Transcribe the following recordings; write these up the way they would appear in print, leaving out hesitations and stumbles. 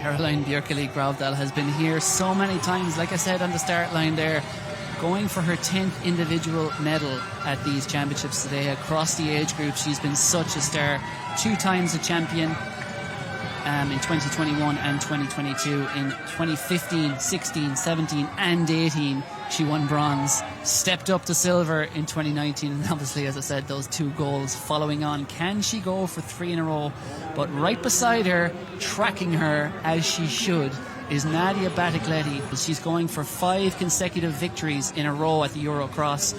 Caroline Björkeli-Gravdal has been here so many times, like I said on the start line there, going for her 10th individual medal at these championships today across the age group. She's been such a star, 2 times a champion in 2021 and 2022. In 2015, 16, 17 and 18 she won bronze, stepped up to silver in 2019, and obviously, as I said, those 2 goals following on. Can she go for 3 in a row? But right beside her, tracking her as she should, is Nadia Baticletti. She's going for 5 consecutive victories in a row at the Eurocross.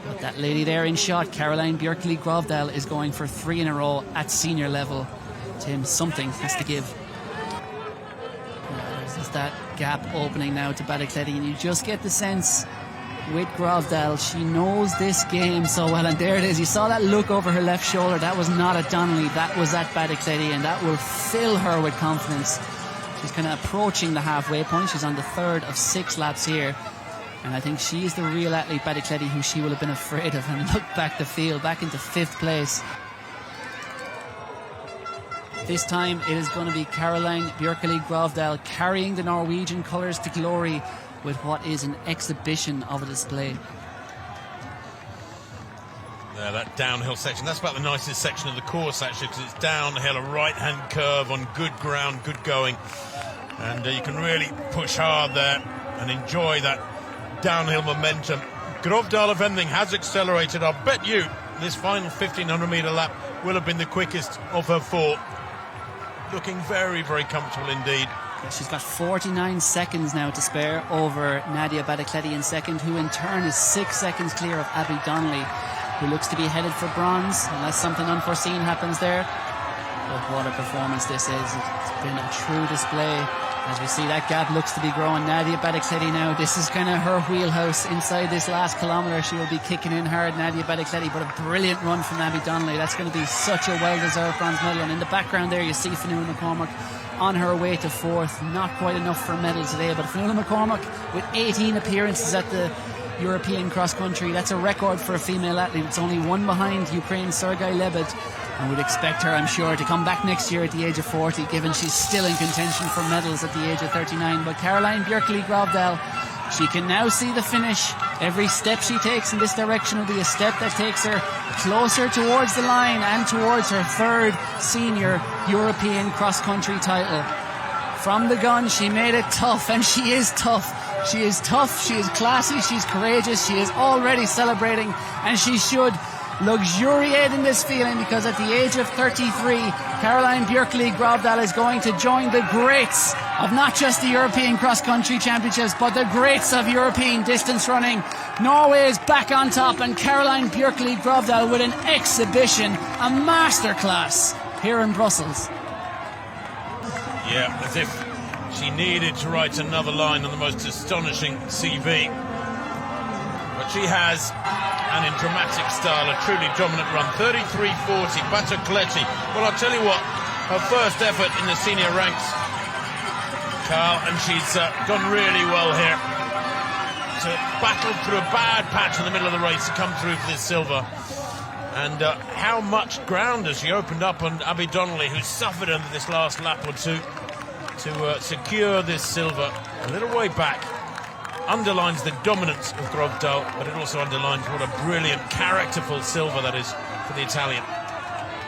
But that lady there in shot, Caroline Björkeli-Gravdal, is going for 3 in a row at senior level. Tim, something has to give. There's that gap opening now to Baticletti, and you just get the sense with Gravdal, she knows this game so well. And there it is, you saw that look over her left shoulder. That was not at Donnelly, that was at Baticletti, and that will fill her with confidence. She's kind of approaching the halfway point. She's on the 3rd of 6 laps here, and I think she's the real athlete, Baticletti, who she will have been afraid of. And look back the field, back into 5th place. This time it is going to be Caroline Björkeli-Gravdal carrying the Norwegian colours to glory with what is an exhibition of a display. Yeah, that downhill section, that's about the nicest section of the course actually, because it's downhill, a right-hand curve on good ground, good going, and you can really push hard there and enjoy that downhill momentum. Gravdal, if anything, has accelerated. I'll bet you this final 1500 metre lap will have been the quickest of her 4. Looking very, very comfortable indeed. She's got 49 seconds now to spare over Nadia Baticletti in second, who in turn is 6 seconds clear of Abby Donnelly, who looks to be headed for bronze, unless something unforeseen happens there. But what a performance this is. It's been a true display. As we see, that gap looks to be growing. Nadia Baticletti now, this is kind of her wheelhouse. Inside this last kilometre, she will be kicking in hard, Nadia Baticletti, but a brilliant run from Abby Donnelly. That's going to be such a well-deserved bronze medal. And in the background there, you see Fionnuala McCormack on her way to 4th. Not quite enough for a medal today, but Fionnuala McCormack with 18 appearances at the European cross-country. That's a record for a female athlete. It's only 1 behind Ukraine's Sergei Lebed, and we'd expect her, I'm sure, to come back next year at the age of 40, given she's still in contention for medals at the age of 39. But Caroline Björkeli-Gravdal, she can now see the finish. Every step she takes in this direction will be a step that takes her closer towards the line and towards her 3rd senior European cross-country title. From the gun, she made it tough, and she is tough. She is tough, she is classy, she's courageous, she is already celebrating, and she should luxuriate in this feeling, because at the age of 33, Caroline Björkeli-Gravdal is going to join the greats of not just the European cross-country championships, but the greats of European distance running. Norway is back on top, and Caroline Björkeli-Gravdal with an exhibition, a masterclass here in Brussels. Yeah, as if she needed to write another line on the most astonishing CV. But she has, and in dramatic style, a truly dominant run. 33.40, Baticletti. Well, I'll tell you what, her first effort in the senior ranks, Carl, and she's done really well here to battle through a bad patch in the middle of the race to come through for this silver. And how much ground has she opened up on Abby Donnelly, who suffered under this last lap or two, to secure this silver. A little way back. Underlines the dominance of Gravdal, but it also underlines what a brilliant, characterful silver that is for the Italian.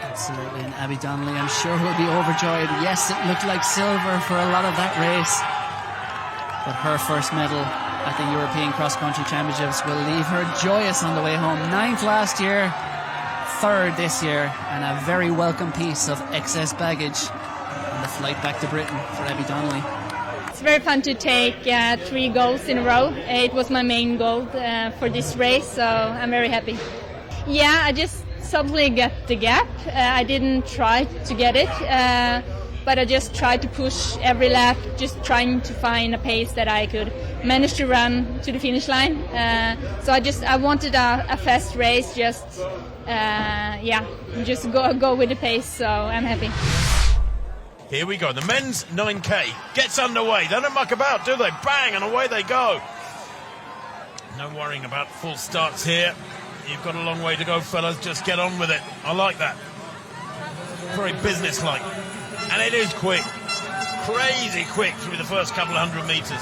Absolutely, and Abby Donnelly, I'm sure, will be overjoyed. Yes, it looked like silver for a lot of that race, but her first medal at the European Cross-Country Championships will leave her joyous on the way home. 9th last year, 3rd this year, and a very welcome piece of excess baggage on the flight back to Britain for Abby Donnelly. It's very fun to take 3 goals in a row. It was my main goal for this race, so I'm very happy. Yeah, I just suddenly got the gap. I didn't try to get it, but I just tried to push every lap, just trying to find a pace that I could manage to run to the finish line. So I wanted a fast race, just go with the pace, so I'm happy. Here we go, the men's 9K gets underway. They don't muck about, do they? Bang, and away they go. No worrying about full starts here. You've got a long way to go, fellas. Just get on with it. I like that. Very businesslike. And it is quick. crazy quick through the first couple of 100 metres.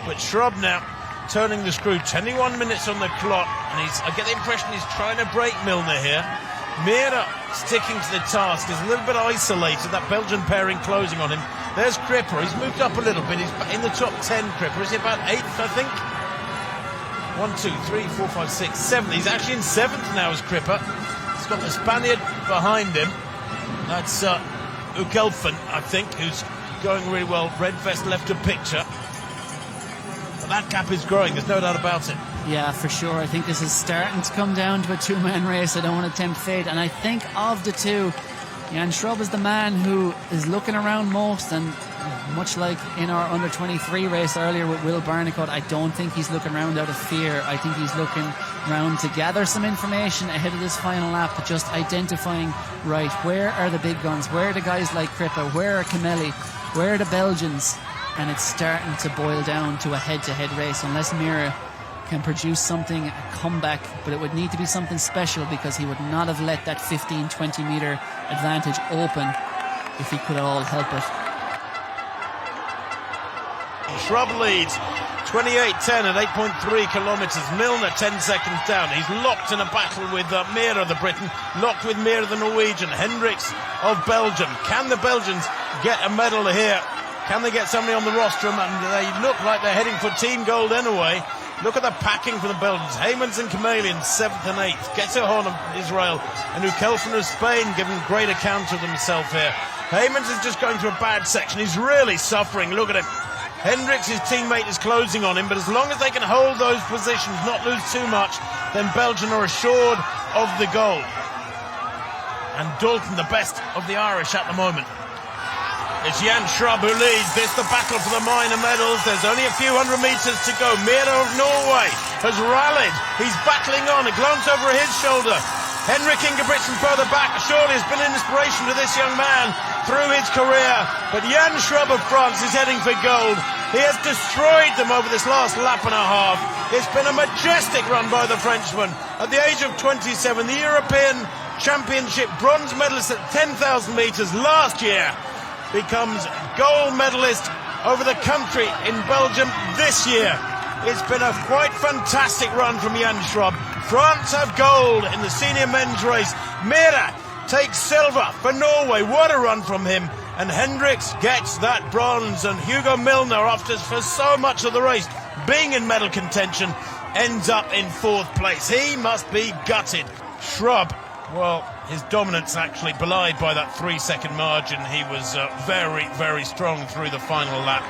But Shrub now turning the screw, 21 minutes on the clock, and I get the impression he's trying to break Milner here. Mira sticking to the task, is a little bit isolated, that Belgian pairing closing on him. There's Cripper, he's moved up a little bit, he's in the top 10, Cripper, is he about 8th, I think? 1, 2, 3, 4, 5, 6, 7th, he's actually in 7th now as Cripper. He's got the Spaniard behind him, that's Ugelfen, I think, who's going really well. Red vest left a picture. But that gap is growing, there's no doubt about it. Yeah, for sure. I think this is starting to come down to a two-man race. I don't want to tempt fate. And I think of the two, Jan Shrub is the man who is looking around most, and much like in our under-23 race earlier with Will Barnicott, I don't think he's looking around out of fear. I think he's looking around to gather some information ahead of this final lap, but just identifying, right, where are the big guns? Where are the guys like Crippa? Where are Camelli? Where are the Belgians? And it's starting to boil down to a head-to-head race, unless Mira can produce something, a comeback, but it would need to be something special, because he would not have let that 15-20 metre advantage open if he could at all help it. Shrub leads 28.10 at 8.3 kilometres. Milner 10 seconds down. He's locked in a battle with Mira, the Briton, locked with Mira, the Norwegian, Hendricks of Belgium. Can the Belgians get a medal here? Can they get somebody on the rostrum? And they look like they're heading for team gold anyway. Look at the packing for the Belgians. Heymans and Kamelian 7th and 8th. Getterhorn of Israel and Ukelfen of Spain giving great account of himself here. Heymans is just going through a bad section. He's really suffering. Look at him. Hendricks, his teammate, is closing on him, but as long as they can hold those positions, not lose too much, then Belgium are assured of the gold. And Dalton, the best of the Irish at the moment. It's Jan Shrub who leads this, the battle for the minor medals. There's only a few 100 metres to go. Mira of Norway has rallied. He's battling on. A glance over his shoulder. Henrik Ingebrigtsen further back. Surely has been an inspiration to this young man through his career. But Jan Shrub of France is heading for gold. He has destroyed them over this last lap and a half. It's been a majestic run by the Frenchman. At the age of 27, the European Championship bronze medalist at 10,000 metres last year becomes gold medalist over the country in Belgium this year. It's been a quite fantastic run from Jan Shrub. France have gold in the senior men's race. Mira takes silver for Norway. What a run from him. And Hendricks gets that bronze. And Hugo Milner, after for so much of the race being in medal contention, ends up in 4th place. He must be gutted. Shrub, well, his dominance actually belied by that 3-second margin. He was very, very strong through the final lap.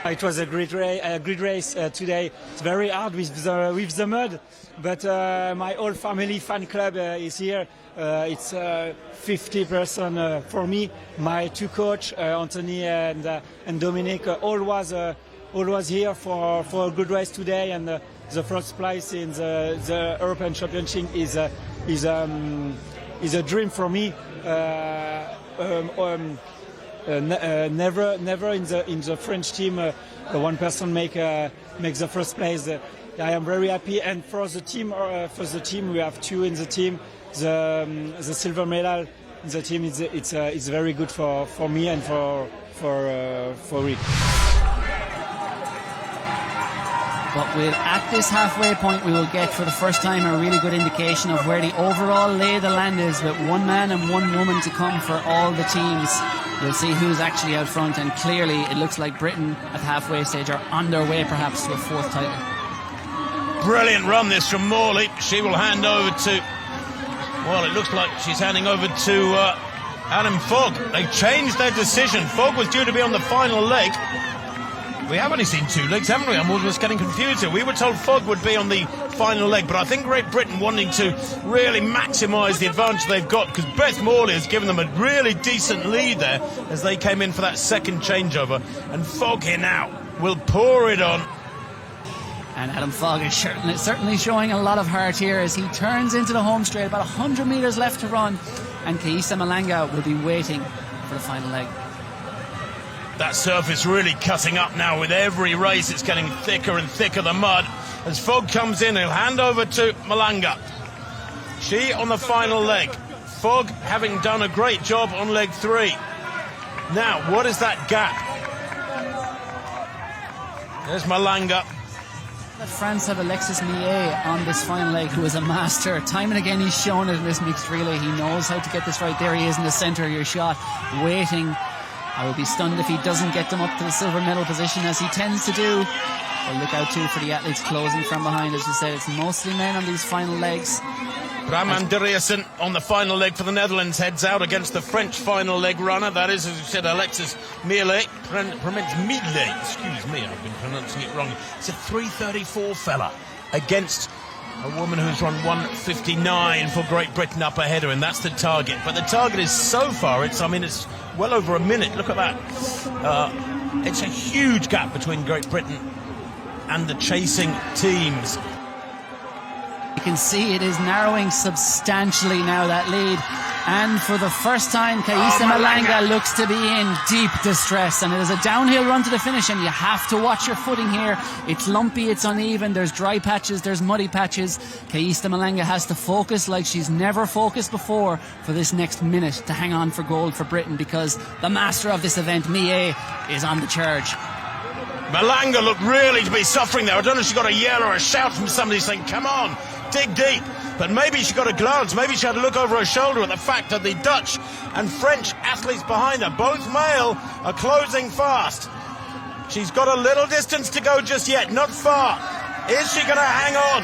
It was a great race today. It's very hard with the mud, but my whole family fan club is here. It's 50% for me. My two coach, Anthony and Dominic, all was here for a good race today. And the first place in the European Championship is a dream for me. Never in the French team one person make the first place. I am very happy, and for the team we have two in the team. The silver medal in the team it's very good for me and for Rick. But at this halfway point, we will get for the first time a really good indication of where the overall lay of the land is, with one man and one woman to come for all the teams. We'll see who's actually out front, and clearly it looks like Britain at the halfway stage are on their way perhaps to a 4th title. Brilliant run this from Morley. She will hand over to, well, it looks like she's handing over to Adam Fogg. They changed their decision. Fogg was due to be on the final leg. We have only seen 2 legs, haven't we? I'm almost getting confused here. We were told Fogg would be on the final leg, but I think Great Britain wanting to really maximise the advantage they've got, because Beth Morley has given them a really decent lead there as they came in for that second changeover. And Fogg here now will pour it on. And Adam Fogg is certainly showing a lot of heart here as he turns into the home straight. About 100 metres left to run, and Kaisa Malanga will be waiting for the final leg. That surface really cutting up now with every race. It's getting thicker and thicker, the mud. As Fogg comes in, he'll hand over to Malanga. She on the final leg. Fogg having done a great job on leg 3. Now, what is that gap? There's Malanga. France have Alexis Millet on this final leg, who is a master. Time and again he's shown it in this mixed relay. He knows how to get this right. There he is in the centre of your shot, waiting. I would be stunned if he doesn't get them up to the silver medal position, as he tends to do. But look out too for the athletes closing from behind. As you said, it's mostly men on these final legs. Bram Andreasen on the final leg for the Netherlands heads out against the French final leg runner. That is, as you said, Alexis Millet. Excuse me, I've been pronouncing it wrong. It's a 3:34 fella against a woman who's run 1:59 for Great Britain up ahead of her, and that's the target. But the target is so far, it's well over a minute. Look at that. It's a huge gap between Great Britain and the chasing teams. You can see it is narrowing substantially now, that lead. And for the first time, Kaisa Malanga looks to be in deep distress. And it is a downhill run to the finish, and you have to watch your footing here. It's lumpy, it's uneven, there's dry patches, there's muddy patches. Kaisa Malanga has to focus like she's never focused before for this next minute to hang on for gold for Britain, because the master of this event, Millet, is on the charge. Malanga looked really to be suffering there. I don't know if she got a yell or a shout from somebody saying, come on, dig deep. But maybe she got a glance, maybe she had to look over her shoulder at the fact that the Dutch and French athletes behind her, both male, are closing fast. She's got a little distance to go just yet, not far. Is she going to hang on?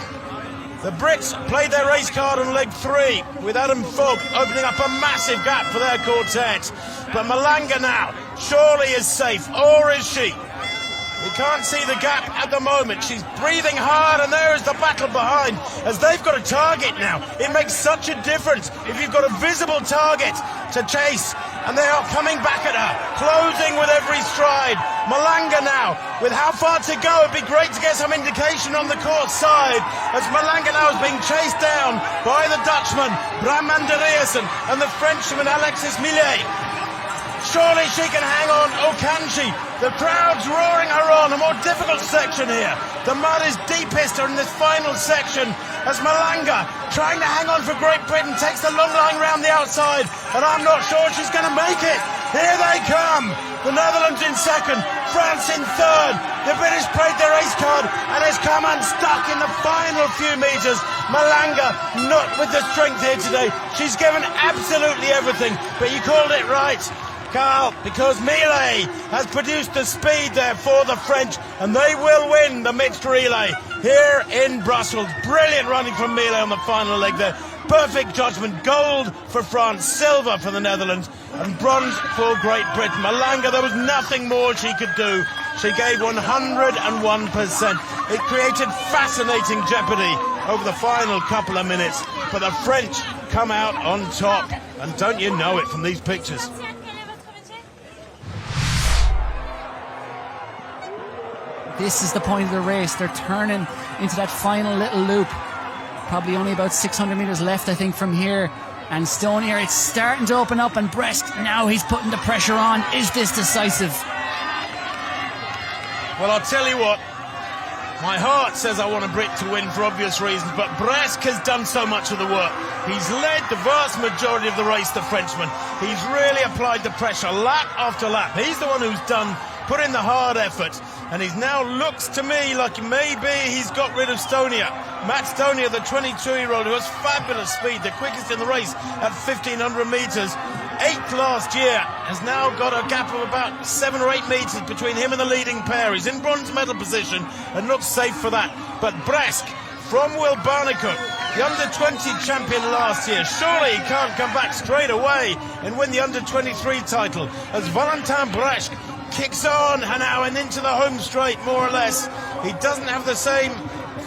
The Brits played their race card on leg 3 with Adam Fogg opening up a massive gap for their quartet. But Malanga now surely is safe, or is she? We can't see the gap at the moment. She's breathing hard, and there is the battle behind, as they've got a target now. It makes such a difference if you've got a visible target to chase, and they are coming back at her, closing with every stride. Malanga now, with how far to go, it'd be great to get some indication on the court side, as Malanga now is being chased down by the Dutchman, Bram Andreasen, and the Frenchman, Alexis Millet. Surely she can hang on, or can she? The crowd's roaring her on, a more difficult section here. The mud is deepest in this final section, as Malanga, trying to hang on for Great Britain, takes the long line round the outside, and I'm not sure she's going to make it. Here they come. The Netherlands in second, France in third. The British played their ace card and has come unstuck in the final few metres. Malanga not with the strength here today. She's given absolutely everything, but you called it right, Carl, because Millet has produced the speed there for the French, and they will win the mixed relay here in Brussels. Brilliant running from Millet on the final leg there. Perfect judgment. Gold for France, silver for the Netherlands, and bronze for Great Britain. Malanga, there was nothing more she could do. She gave 101%. It created fascinating jeopardy over the final couple of minutes, but the French come out on top, and don't you know it from these pictures. This is the point of the race. They're turning into that final little loop. Probably only about 600 metres left, I think, from here. And Stonier, it's starting to open up, and Bresk, now he's putting the pressure on. Is this decisive? Well, I'll tell you what. My heart says I want a Brit to win for obvious reasons, but Bresk has done so much of the work. He's led the vast majority of the race, the Frenchman. He's really applied the pressure lap after lap. He's the one who's put in the hard effort, and he now looks to me like maybe he's got rid of Stonier. Matt Stonier, the 22-year-old who has fabulous speed, the quickest in the race at 1,500 metres, 8th last year, has now got a gap of about 7 or 8 metres between him and the leading pair. He's in bronze medal position and looks safe for that. But Bresk from Will Barnicot, the under-20 champion last year, surely he can't come back straight away and win the under-23 title, as Valentin Bresk kicks on now and into the home straight, more or less. He doesn't have the same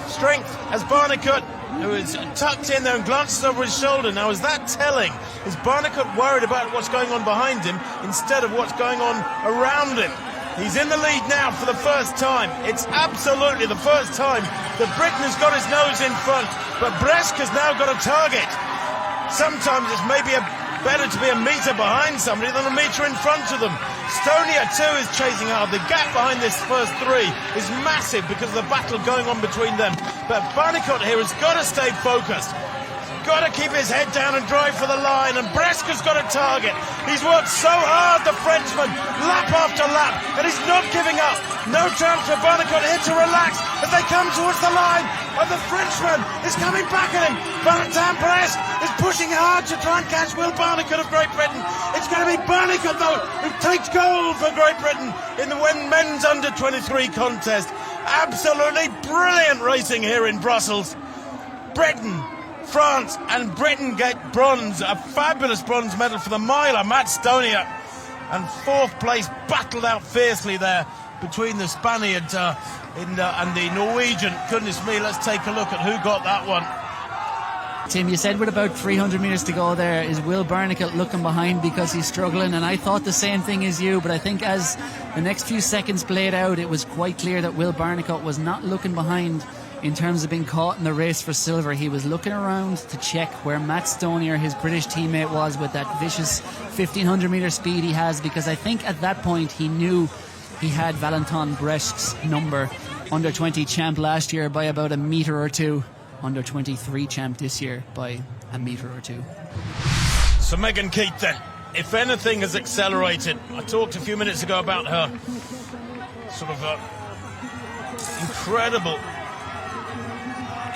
strength as Barnicot, who is tucked in there and glances over his shoulder. Now, is that telling? Is Barnicot worried about what's going on behind him instead of what's going on around him? He's in the lead now for the first time. It's absolutely the first time that Britain has got his nose in front, but Bresk has now got a target. Sometimes it's maybe better to be a metre behind somebody than a metre in front of them. Stonier too is chasing hard. The gap behind this first three is massive because of the battle going on between them. But Barnicot here has got to stay focused. got to keep his head down and drive for the line, and Breska's got a target. He's worked so hard, the Frenchman, lap after lap, and he's not giving up. No chance for Barnicot here to relax as they come towards the line, and the Frenchman is coming back at him. Valentin Bresk is pushing hard to try and catch Will Barnicot of Great Britain. It's going to be Barnicot, though, who takes gold for Great Britain in the men's under-23 contest. Absolutely brilliant racing here in Brussels. Britain, France and Britain get bronze, a fabulous bronze medal for the miler, Matt Stonier, and fourth place battled out fiercely there between the Spaniard and the Norwegian. Goodness me, let's take a look at who got that one. Tim, you said with about 300 metres to go there, is Will Barnicot looking behind because he's struggling? And I thought the same thing as you, but I think as the next few seconds played out, it was quite clear that Will Barnicot was not looking behind in terms of being caught in the race for silver. He was looking around to check where Matt Stonier, his British teammate, was with that vicious 1500 metre speed he has, because I think at that point he knew he had Valentin Bresk's number. Under 20 champ last year by about a metre or two. Under 23 champ this year by a metre or two. So Megan Keith then, if anything has accelerated. I talked a few minutes ago about her sort of incredible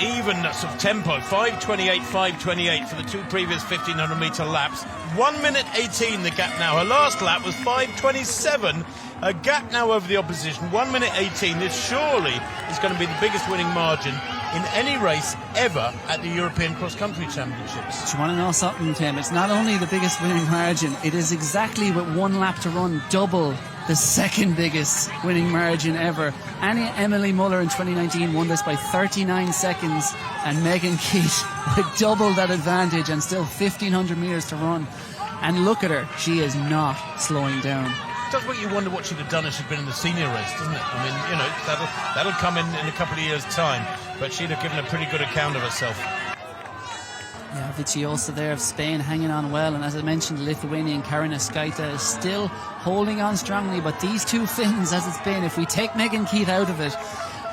evenness of tempo. 5:28 for the two previous 1500 metre laps. 1 minute 18 the gap now. Her last lap was 5:27. A gap now over the opposition. 1 minute 18. This surely is going to be the biggest winning margin in any race ever at the European Cross Country Championships. Do you want to know something, Tim? It's not only the biggest winning margin, it is exactly with one lap to run double the second biggest winning margin ever. Emily Muller in 2019 won this by 39 seconds, and Megan Keith with double that advantage and still 1500 metres to run. And look at her, she is not slowing down. Does make you wonder what she'd have done if she'd been in the senior race, doesn't it? I mean, you know, that'll come in a couple of years' time, but she'd have given a pretty good account of herself. Yeah, Viciosa there of Spain hanging on well, and as I mentioned, the Lithuanian Karina Skaita is still holding on strongly, but these two Finns, as it's been, if we take Megan Keith out of it,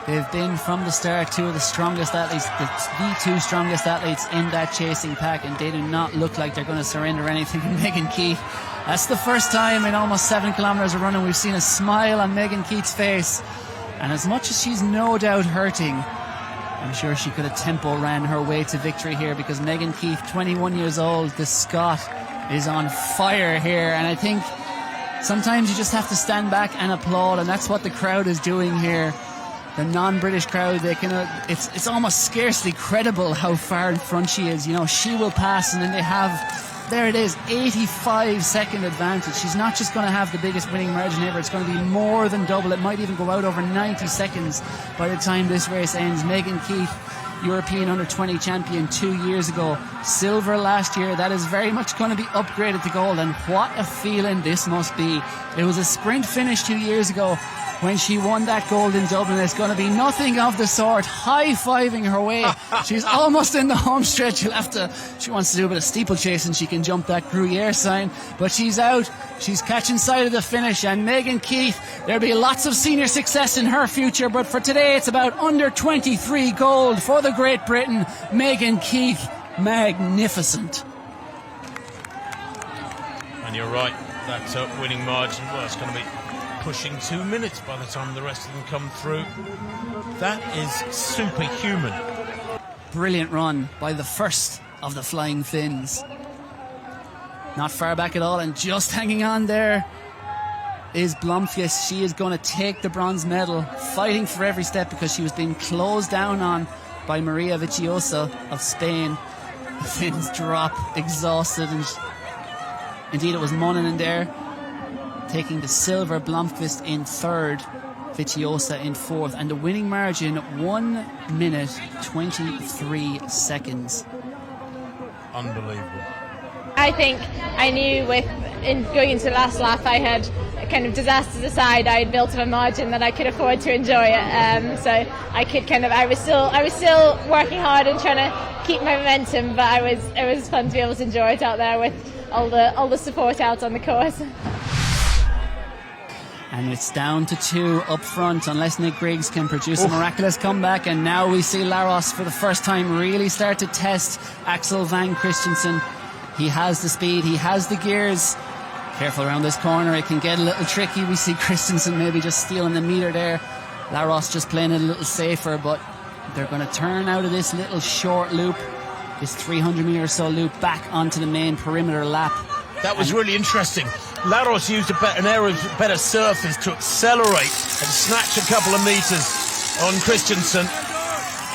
they've been from the start two of the strongest athletes, the two strongest athletes in that chasing pack, and they do not look like they're going to surrender anything. And Megan Keith, that's the first time in almost 7 kilometres of running we've seen a smile on Megan Keith's face, and as much as she's no doubt hurting, I'm sure she could have tempo ran her way to victory here, because Megan Keith, 21 years old, the Scot, is on fire here, and I think sometimes you just have to stand back and applaud, and that's what the crowd is doing here. The non-British crowd, they can, it's almost scarcely credible how far in front she is. You know, she will pass, and then they have, there it is, 85-second advantage. She's not just going to have the biggest winning margin ever, it's going to be more than double. It might even go out over 90 seconds by the time this race ends. Megan Keith, European under-20 champion 2 years ago, silver last year. That is very much going to be upgraded to gold, and what a feeling this must be. It was a sprint finish 2 years ago when she won that gold in Dublin. It's going to be nothing of the sort. High-fiving her way. She's almost in the home stretch. She wants to do a bit of steeplechase and she can jump that Gruyere sign. But she's out. She's catching sight of the finish. And Megan Keith, there'll be lots of senior success in her future. But for today, it's about under 23 gold for the Great Britain. Megan Keith, magnificent. And you're right, that winning margin, well, it's going to be pushing 2 minutes by the time the rest of them come through. That is superhuman. Brilliant run by the first of the Flying Finns. Not far back at all, and just hanging on there is Blomqvist. She is going to take the bronze medal, fighting for every step because she was being closed down on by Maria Viciosa of Spain. The Finns drop, exhausted, and indeed it was Monin in there taking the silver, Blomqvist in third, Viciosa in fourth, and the winning margin 1 minute 23 seconds. Unbelievable. I think I knew going into the last lap, I had kind of disasters aside, I had built up a margin that I could afford to enjoy it. So I could I was still working hard and trying to keep my momentum, but it was fun to be able to enjoy it out there with all the support out on the course. And it's down to 2 up front unless Nick Griggs can produce a miraculous comeback. And now we see Laros for the first time really start to test Axel Van Christensen. He has the speed, he has the gears. Careful around this corner, it can get a little tricky. We see Christensen maybe just stealing the meter there. Laros just playing it a little safer, but they're going to turn out of this little short loop, this 300 metre or so loop, back onto the main perimeter lap. That was really interesting. Laros used an area of better surface to accelerate and snatch a couple of metres on Christensen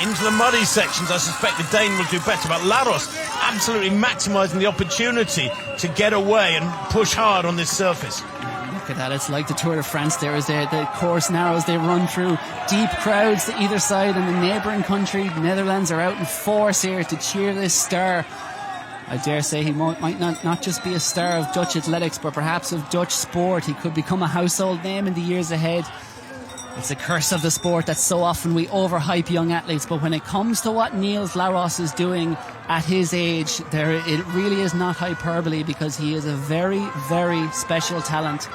into the muddy sections. I suspect the Dane will do better, but Laros absolutely maximising the opportunity to get away and push hard on this surface. Look at that, it's like the Tour de France there as the course narrows. They run through deep crowds to either side, and the neighbouring country, Netherlands, are out in force here to cheer this star. I dare say he might not just be a star of Dutch athletics, but perhaps of Dutch sport. He could become a household name in the years ahead. It's a curse of the sport that so often we overhype young athletes, but when it comes to what Niels Laros is doing at his age, it really is not hyperbole, because he is a very, very special talent.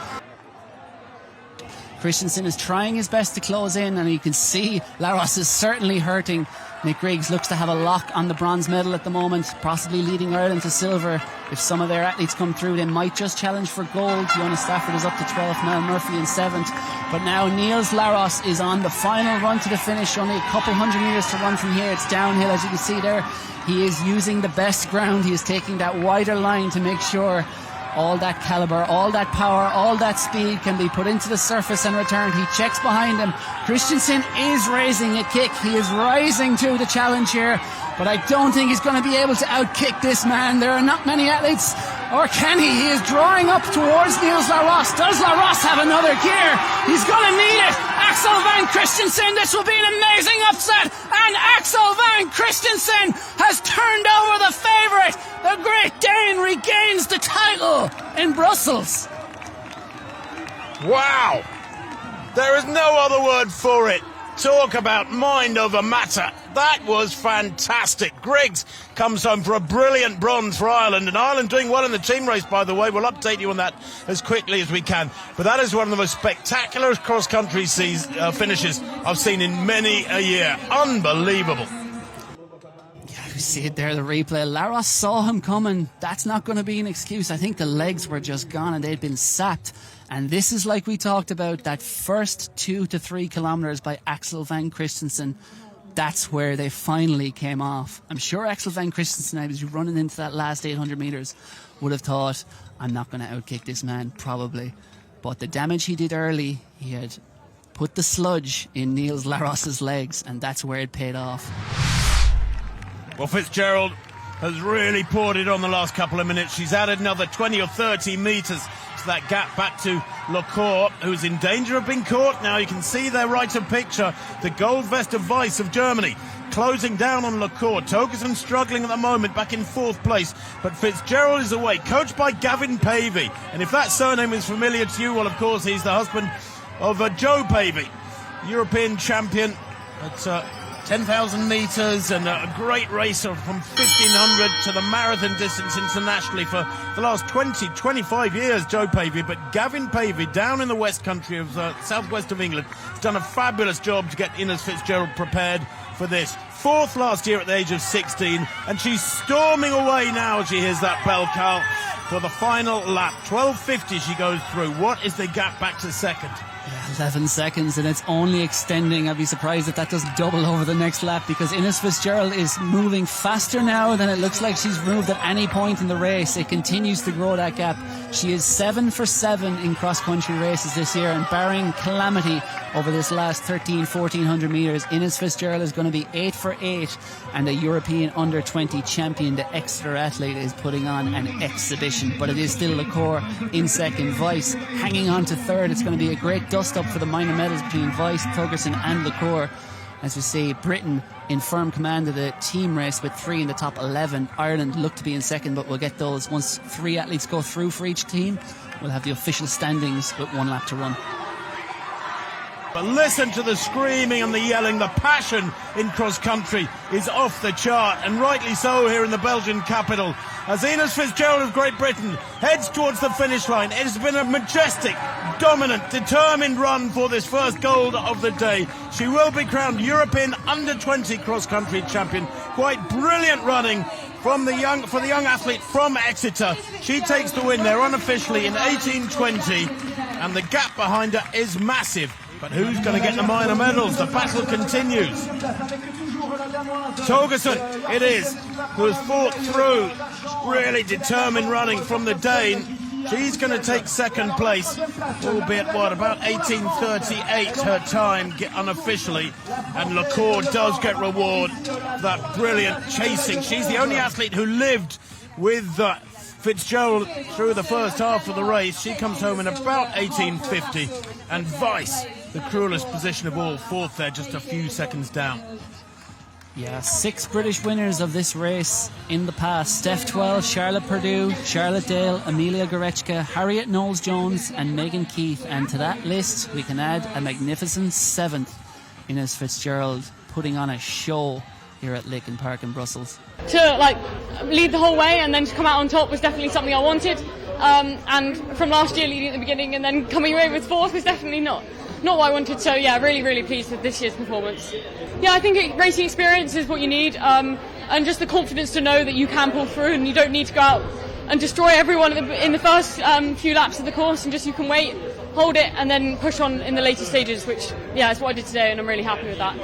Christensen is trying his best to close in, and you can see Laros is certainly hurting. Nick Griggs looks to have a lock on the bronze medal at the moment, possibly leading Ireland to silver. If some of their athletes come through, they might just challenge for gold. Jonas Stafford is up to 12th, Mel Murphy in 7th. But now Niels Laros is on the final run to the finish. Only a couple hundred metres to run from here. It's downhill, as you can see there. He is using the best ground. He is taking that wider line to make sure all that calibre, all that power, all that speed can be put into the surface and returned. He checks behind him. Christensen is raising a kick. He is rising to the challenge here, but I don't think he's going to be able to outkick this man. There are not many athletes, or can he? He is drawing up towards Niels Laros. Does Laros have another gear? He's going to need it. Axel Van Christensen, this will be an amazing upset, and Axel Van Christensen has turned over the favourite. The Great Dane regains the title in Brussels. Wow! There is no other word for it. Talk about mind over matter. That was fantastic. Griggs comes home for a brilliant bronze for Ireland, and Ireland doing well in the team race, by the way. We'll update you on that as quickly as we can. But that is one of the most spectacular cross-country finishes I've seen in many a year. Unbelievable. You see it there, the replay. Laros saw him coming. That's not going to be an excuse. I think the legs were just gone and they'd been sapped. And this is like we talked about, that first 2 to 3 kilometres by Axel Van Christensen. That's where they finally came off. I'm sure Axel Van Christensen, as you're running into that last 800 metres, would have thought, I'm not going to outkick this man, probably. But the damage he did early, he had put the sludge in Niels Laros's legs, and that's where it paid off. Well, Fitzgerald has really poured it on the last couple of minutes. She's added another 20 or 30 metres to that gap back to Lecour, who's in danger of being caught. Now you can see there right of picture, the gold vest of Weiss of Germany closing down on Lecour. Togerson struggling at the moment, back in 4th place, but Fitzgerald is away, coached by Gavin Pavey. And if that surname is familiar to you, well, of course, he's the husband of Joe Pavey, European champion at 10,000 metres, and a great racer from 1,500 to the marathon distance internationally for the last 25 years, Joe Pavey. But Gavin Pavey, down in the West Country of southwest of England, has done a fabulous job to get Ines Fitzgerald prepared for this. 4th last year at the age of 16, and she's storming away now as she hears that bell call for the final lap. 12:50 she goes through. What is the gap back to second? 11 seconds, and it's only extending. I'd be surprised if that doesn't double over the next lap, because Ines Fitzgerald is moving faster now than it looks like she's moved at any point in the race. It continues to grow, that gap. She is 7 for 7 in cross-country races this year, and barring calamity over this last 1,400 metres, Ines Fitzgerald is going to be 8 for 8, and the European under-20 champion, the Exeter athlete, is putting on an exhibition. But it is still Lecour in second, Weiss hanging on to third. It's going to be a great dust-up for the minor medals between Weiss, Togerson and Lecour. As we see, Britain in firm command of the team race with 3 in the top 11. Ireland look to be in second, but we'll get those once 3 athletes go through for each team. We'll have the official standings with 1 lap to run. But listen to the screaming and the yelling. The passion in cross-country is off the chart, and rightly so here in the Belgian capital. As Ines Fitzgerald of Great Britain heads towards the finish line, it has been a majestic, dominant, determined run for this first gold of the day. She will be crowned European Under-20 cross-country champion. Quite brilliant running for the young athlete from Exeter. She takes the win there unofficially in 18:20, and the gap behind her is massive. But who's going to get the minor medals? The battle continues. Torgersen it is, who has fought through, really determined running from the Dane. She's going to take second place, albeit about 18:38 her time unofficially. And Lacour does get reward for that brilliant chasing. She's the only athlete who lived with Fitzgerald through the first half of the race. She comes home in about 18:50, and Weiss, the cruelest position of all, fourth there, just a few seconds down. Yeah, 6 British winners of this race in the past. Steph Twelve, Charlotte Purdue, Charlotte Dale, Amelia Goretzka, Harriet Knowles-Jones and Megan Keith. And to that list we can add a magnificent 7th, Ines Fitzgerald, putting on a show here at Lincoln Park in Brussels. To lead the whole way and then to come out on top was definitely something I wanted. And from last year leading at the beginning and then coming away with 4th was definitely not what I wanted. So yeah, really, really pleased with this year's performance. Yeah, I think racing experience is what you need, and just the confidence to know that you can pull through and you don't need to go out and destroy everyone in the first few laps of the course, and just you can wait, hold it, and then push on in the later stages, which yeah is what I did today, and I'm really happy with that.